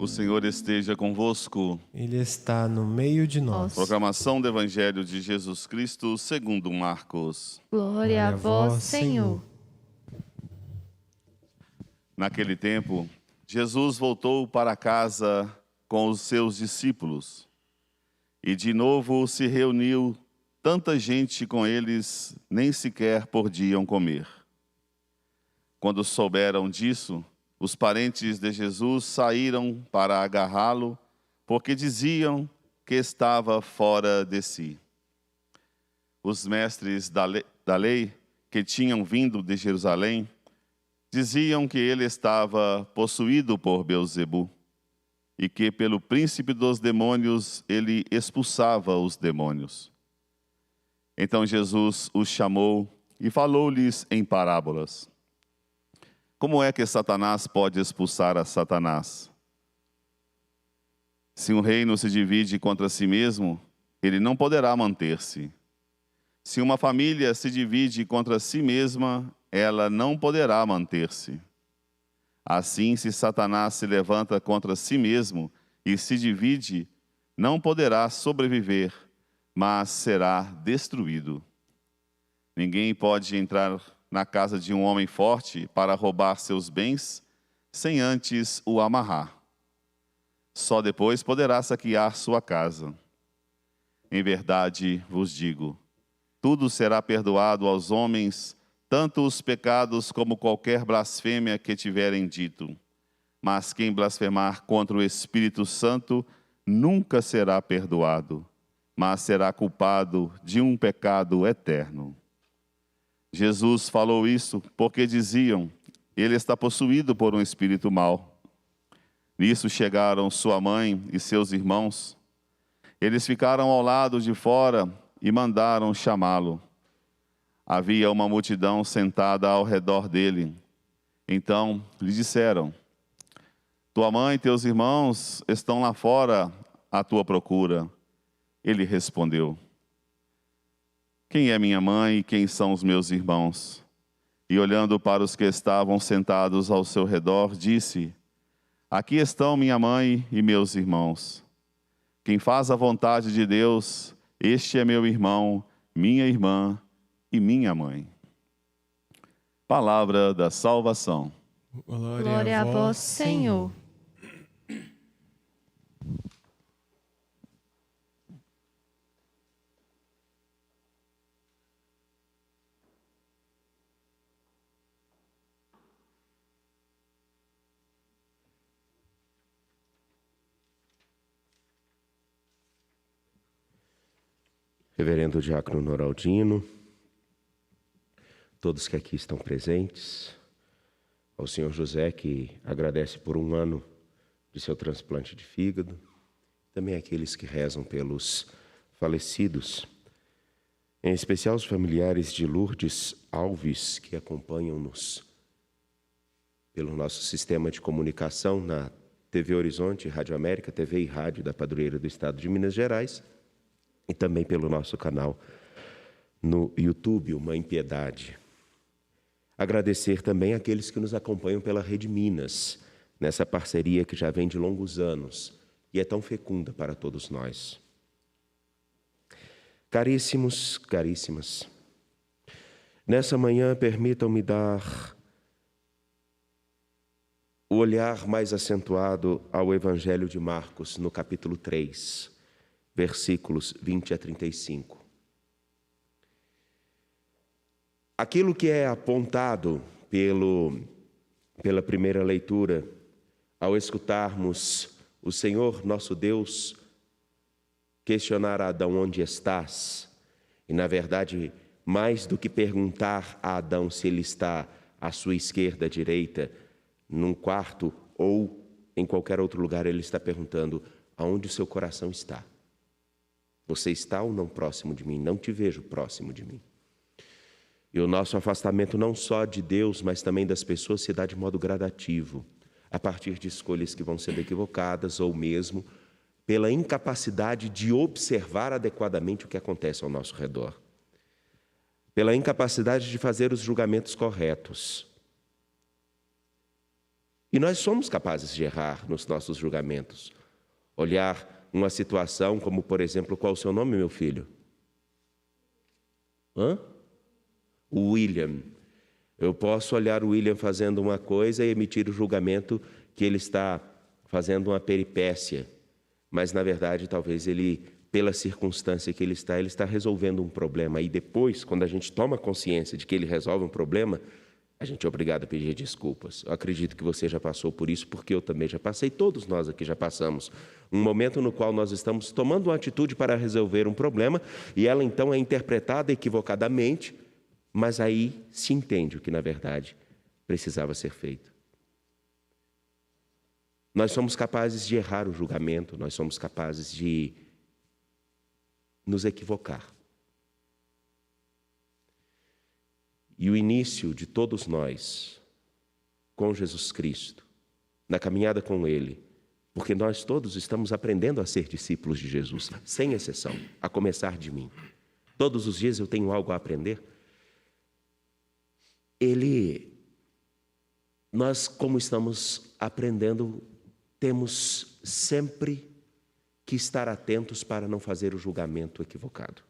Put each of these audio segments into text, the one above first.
O Senhor esteja convosco. Ele está no meio de nós. Proclamação do Evangelho de Jesus Cristo segundo Marcos. Glória a vós, Senhor. Naquele tempo, Jesus voltou para casa com os seus discípulos. E de novo se reuniu tanta gente com eles, nem sequer podiam comer. Quando souberam disso, os parentes de Jesus saíram para agarrá-lo, porque diziam que estava fora de si. Os mestres da lei, que tinham vindo de Jerusalém, diziam que ele estava possuído por Beelzebu, e que pelo príncipe dos demônios ele expulsava os demônios. Então Jesus os chamou e falou-lhes em parábolas. Como é que Satanás pode expulsar a Satanás? Se um reino se divide contra si mesmo, ele não poderá manter-se. Se uma família se divide contra si mesma, ela não poderá manter-se. Assim, se Satanás se levanta contra si mesmo e se divide, não poderá sobreviver, mas será destruído. Ninguém pode entrar na casa de um homem forte para roubar seus bens, sem antes o amarrar. Só depois poderá saquear sua casa. Em verdade vos digo, tudo será perdoado aos homens, tanto os pecados como qualquer blasfêmia que tiverem dito. Mas quem blasfemar contra o Espírito Santo nunca será perdoado, mas será culpado de um pecado eterno. Jesus falou isso porque diziam, ele está possuído por um espírito mau. Nisso chegaram sua mãe e seus irmãos. Eles ficaram ao lado de fora e mandaram chamá-lo. Havia uma multidão sentada ao redor dele. Então lhe disseram, tua mãe e teus irmãos estão lá fora à tua procura. Ele respondeu, quem é minha mãe e quem são os meus irmãos? E olhando para os que estavam sentados ao seu redor, disse, aqui estão minha mãe e meus irmãos. Quem faz a vontade de Deus, este é meu irmão, minha irmã e minha mãe. Palavra da salvação. Glória a vós, Senhor. Reverendo Diácono Noraldino, todos que aqui estão presentes, ao senhor José, que agradece por 1 ano de seu transplante de fígado, também aqueles que rezam pelos falecidos, em especial os familiares de Lourdes Alves, que acompanham-nos pelo nosso sistema de comunicação na TV Horizonte, Rádio América, TV e Rádio da Padroeira do Estado de Minas Gerais, e também pelo nosso canal no YouTube, o Mãe Piedade. Agradecer também àqueles que nos acompanham pela Rede Minas, nessa parceria que já vem de longos anos e é tão fecunda para todos nós. Caríssimos, caríssimas, nessa manhã permitam-me dar o olhar mais acentuado ao Evangelho de Marcos, no capítulo 3, versículos 20 a 35. Aquilo que é apontado pela primeira leitura, ao escutarmos o Senhor nosso Deus questionar a Adão onde estás, e na verdade, mais do que perguntar a Adão se ele está à sua esquerda, à direita, num quarto ou em qualquer outro lugar, ele está perguntando aonde o seu coração está. Você está ou não próximo de mim? Não te vejo próximo de mim. E o nosso afastamento não só de Deus, mas também das pessoas se dá de modo gradativo, a partir de escolhas que vão sendo equivocadas ou mesmo pela incapacidade de observar adequadamente o que acontece ao nosso redor, pela incapacidade de fazer os julgamentos corretos. E nós somos capazes de errar nos nossos julgamentos. Olhar uma situação como, por exemplo, qual é o seu nome, meu filho? William. Eu posso olhar o William fazendo uma coisa e emitir o julgamento que ele está fazendo uma peripécia. Mas, na verdade, talvez ele, pela circunstância que ele está resolvendo um problema. E depois, quando a gente toma consciência de que ele resolve um problema, a gente é obrigado a pedir desculpas. Eu acredito que você já passou por isso, porque eu também já passei, todos nós aqui já passamos. Um momento no qual nós estamos tomando uma atitude para resolver um problema, e ela então é interpretada equivocadamente, mas aí se entende o que, na verdade, precisava ser feito. Nós somos capazes de errar o julgamento, nós somos capazes de nos equivocar. E o início de todos nós, com Jesus Cristo, na caminhada com Ele, porque nós todos estamos aprendendo a ser discípulos de Jesus, sem exceção, a começar de mim. Todos os dias eu tenho algo a aprender. Nós, como estamos aprendendo, temos sempre que estar atentos para não fazer o julgamento equivocado.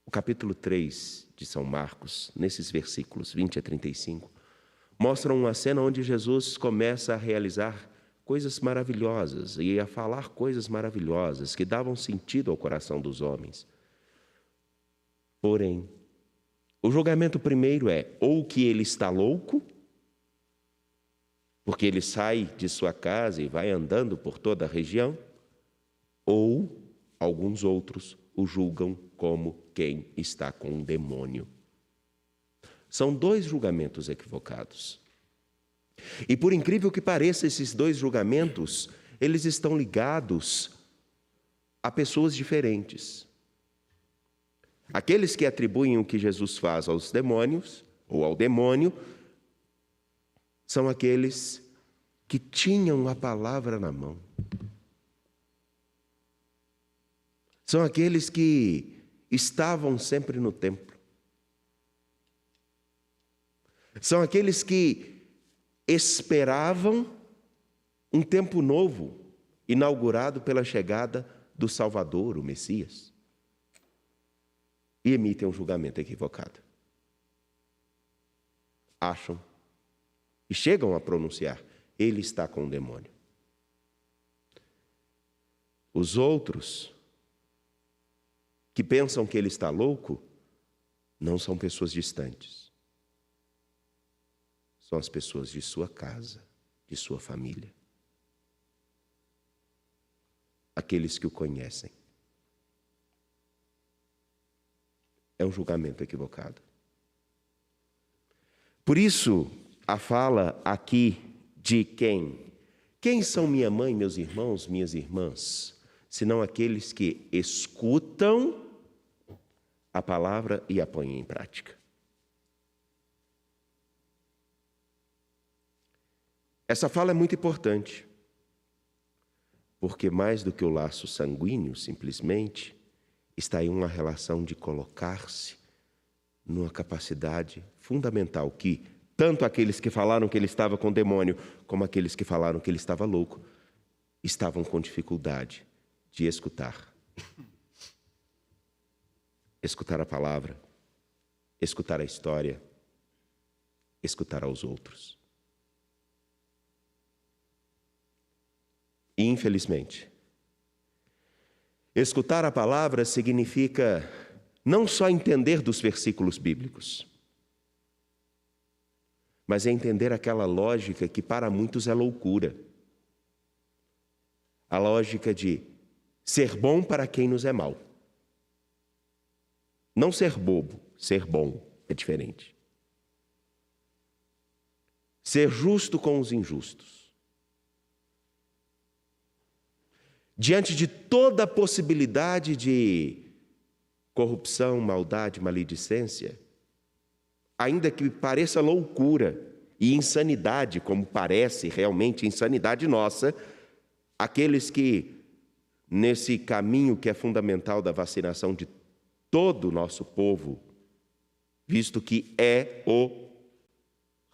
O capítulo 3 de São Marcos, nesses versículos 20 a 35, mostram uma cena onde Jesus começa a realizar coisas maravilhosas e a falar coisas maravilhosas que davam sentido ao coração dos homens. Porém, o julgamento primeiro é ou que ele está louco, porque ele sai de sua casa e vai andando por toda a região, ou alguns outros o julgam como quem está com um demônio. São dois julgamentos equivocados. E por incrível que pareça, esses dois julgamentos, eles estão ligados a pessoas diferentes. Aqueles que atribuem o que Jesus faz aos demônios, ou ao demônio, são aqueles que tinham a palavra na mão. São aqueles que estavam sempre no templo. São aqueles que esperavam um tempo novo, inaugurado pela chegada do Salvador, o Messias. E emitem um julgamento equivocado. Acham e chegam a pronunciar: ele está com o demônio. Os outros, que pensam que ele está louco, não são pessoas distantes. São as pessoas de sua casa, de sua família. Aqueles que o conhecem. É um julgamento equivocado. Por isso, a fala aqui de quem? Quem são minha mãe, meus irmãos, minhas irmãs? Senão aqueles que escutam a palavra e a põem em prática. Essa fala é muito importante, porque mais do que o laço sanguíneo, simplesmente, está em uma relação de colocar-se numa capacidade fundamental que tanto aqueles que falaram que ele estava com demônio, como aqueles que falaram que ele estava louco, estavam com dificuldade de escutar. Escutar a palavra, escutar a história, escutar aos outros. E, infelizmente, escutar a palavra significa não só entender dos versículos bíblicos, mas é entender aquela lógica que para muitos é loucura. A lógica de ser bom para quem nos é mal. Não ser bobo, ser bom é diferente. Ser justo com os injustos. Diante de toda a possibilidade de corrupção, maldade, maledicência, ainda que pareça loucura e insanidade, como parece realmente insanidade nossa, aqueles que, nesse caminho que é fundamental da vacinação de todo o nosso povo, visto que é o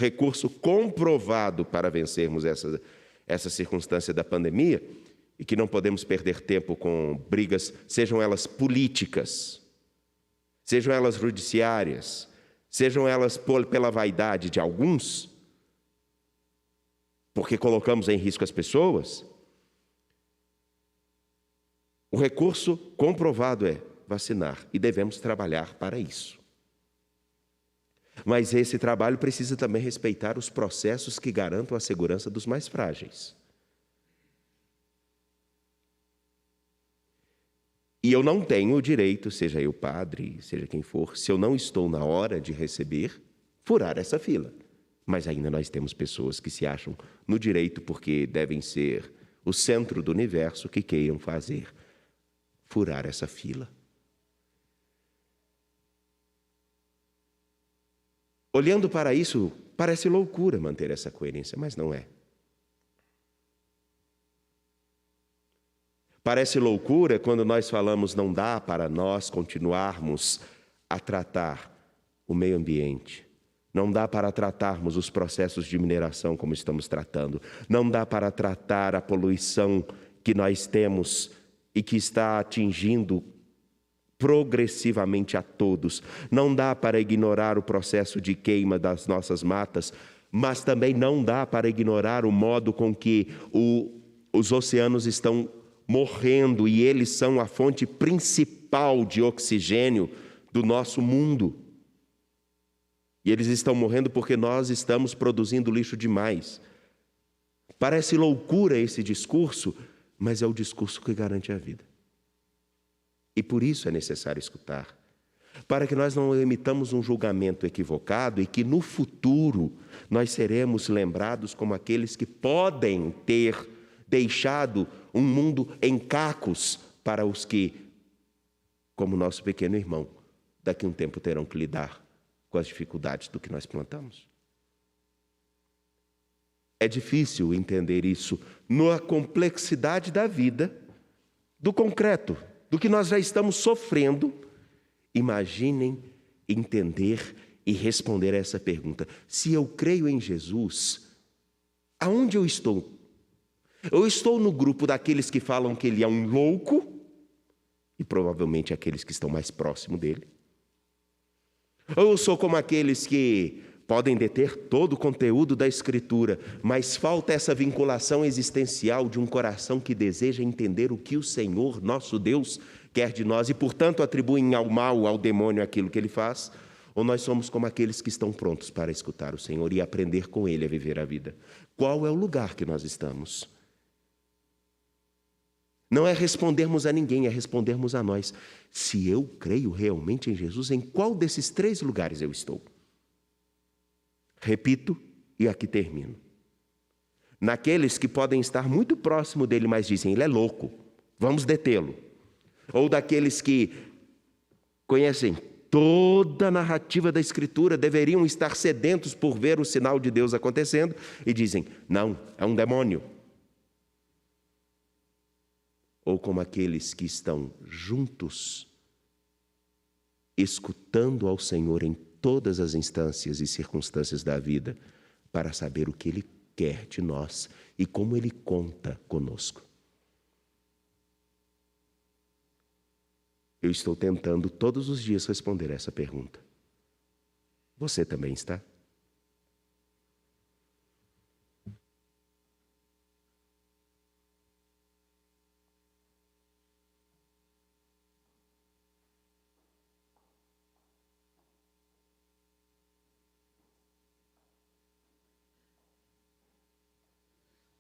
recurso comprovado para vencermos essa circunstância da pandemia, e que não podemos perder tempo com brigas, sejam elas políticas, sejam elas judiciárias, sejam elas pela vaidade de alguns, porque colocamos em risco as pessoas. O recurso comprovado é vacinar, e devemos trabalhar para isso. Mas esse trabalho precisa também respeitar os processos que garantam a segurança dos mais frágeis. E eu não tenho o direito, seja eu padre, seja quem for, se eu não estou na hora de receber, furar essa fila. Mas ainda nós temos pessoas que se acham no direito, porque devem ser o centro do universo, que queiram furar essa fila. Olhando para isso, parece loucura manter essa coerência, mas não é. Parece loucura quando nós falamos não dá para nós continuarmos a tratar o meio ambiente. Não dá para tratarmos os processos de mineração como estamos tratando. Não dá para tratar a poluição que nós temos e que está atingindo progressivamente a todos. Não dá para ignorar o processo de queima das nossas matas, mas também não dá para ignorar o modo com que os oceanos estão morrendo, e eles são a fonte principal de oxigênio do nosso mundo. E eles estão morrendo porque nós estamos produzindo lixo demais. Parece loucura esse discurso, mas é o discurso que garante a vida. E por isso é necessário escutar, para que nós não emitamos um julgamento equivocado e que no futuro nós seremos lembrados como aqueles que podem ter deixado um mundo em cacos para os que, como nosso pequeno irmão, daqui a um tempo terão que lidar com as dificuldades do que nós plantamos. É difícil entender isso na complexidade da vida, do concreto, do que nós já estamos sofrendo. Imaginem entender e responder a essa pergunta. Se eu creio em Jesus, aonde eu estou? Eu estou no grupo daqueles que falam que ele é um louco, e provavelmente aqueles que estão mais próximos dele. Ou eu sou como aqueles que podem deter todo o conteúdo da Escritura, mas falta essa vinculação existencial de um coração que deseja entender o que o Senhor, nosso Deus, quer de nós, e portanto atribuem ao mal, ao demônio, aquilo que ele faz. Ou nós somos como aqueles que estão prontos para escutar o Senhor e aprender com ele a viver a vida. Qual é o lugar que nós estamos? Não é respondermos a ninguém, é respondermos a nós. Se eu creio realmente em Jesus, em qual desses 3 lugares eu estou? Repito, e aqui termino. Naqueles que podem estar muito próximo dele, mas dizem, ele é louco, vamos detê-lo. Ou daqueles que conhecem toda a narrativa da Escritura, deveriam estar sedentos por ver o sinal de Deus acontecendo, e dizem, não, é um demônio. Ou como aqueles que estão juntos, escutando ao Senhor em todas as instâncias e circunstâncias da vida, para saber o que Ele quer de nós e como Ele conta conosco. Eu estou tentando todos os dias responder essa pergunta. Você também está?